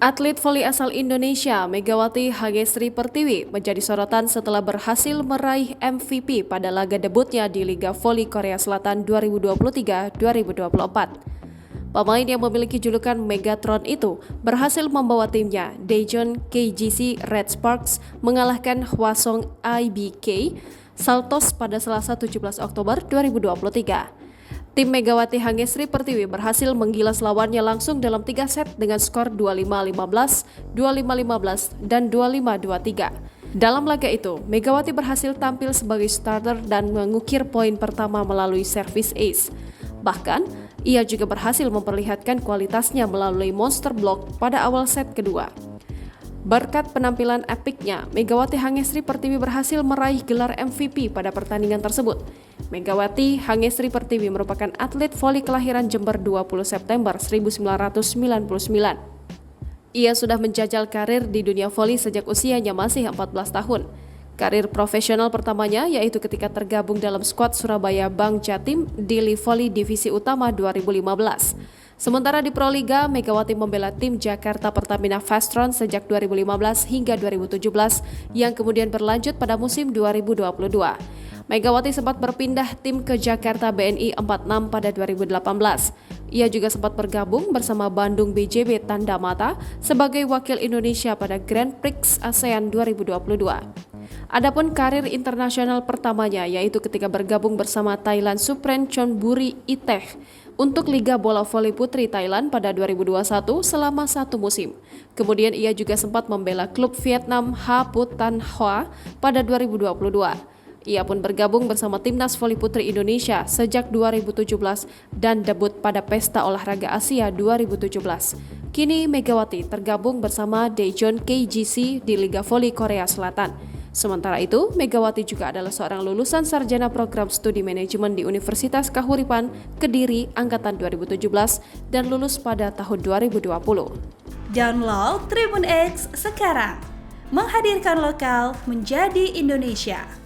Atlet voli asal Indonesia, Megawati Hangestri Pertiwi, menjadi sorotan setelah berhasil meraih MVP pada laga debutnya di Liga Voli Korea Selatan 2023-2024. Pemain yang memiliki julukan Megatron itu berhasil membawa timnya, Daejeon KGC Red Sparks, mengalahkan Hwasong IBK Saltos pada Selasa 17 Oktober 2023. Tim Megawati Hangestri Pertiwi berhasil menggilas lawannya langsung dalam 3 set dengan skor 25-15, 25-15, dan 25-23. Dalam laga itu, Megawati berhasil tampil sebagai starter dan mengukir poin pertama melalui servis ace. Bahkan, ia juga berhasil memperlihatkan kualitasnya melalui monster block pada awal set kedua. Berkat penampilan epiknya, Megawati Hangestri Pertiwi berhasil meraih gelar MVP pada pertandingan tersebut. Megawati Hangestri Pertiwi merupakan atlet voli kelahiran Jember 20 September 1999. Ia sudah menjajal karir di dunia voli sejak usianya masih 14 tahun. Karir profesional pertamanya yaitu ketika tergabung dalam skuad Surabaya Bank Jatim di Voli Divisi Utama 2015. Sementara di Proliga, Megawati membela tim Jakarta Pertamina Fastron sejak 2015 hingga 2017 yang kemudian berlanjut pada musim 2022. Megawati sempat berpindah tim ke Jakarta BNI 46 pada 2018. Ia juga sempat bergabung bersama Bandung BJB Tanda Mata sebagai wakil Indonesia pada Grand Prix ASEAN 2022. Adapun karir internasional pertamanya yaitu ketika bergabung bersama Thailand Supren Chonburi Iteh untuk Liga Bola Voli Putri Thailand pada 2021 selama 1 musim. Kemudian ia juga sempat membela klub Vietnam Ha Phu Tan Hoa pada 2022. Ia pun bergabung bersama Timnas Voli Putri Indonesia sejak 2017 dan debut pada Pesta Olahraga Asia 2017. Kini Megawati tergabung bersama Daejeon KGC di Liga Voli Korea Selatan. Sementara itu, Megawati juga adalah seorang lulusan sarjana program studi manajemen di Universitas Kahuripan, Kediri, angkatan 2017 dan lulus pada tahun 2020. Download Tribun X sekarang, menghadirkan lokal menjadi Indonesia.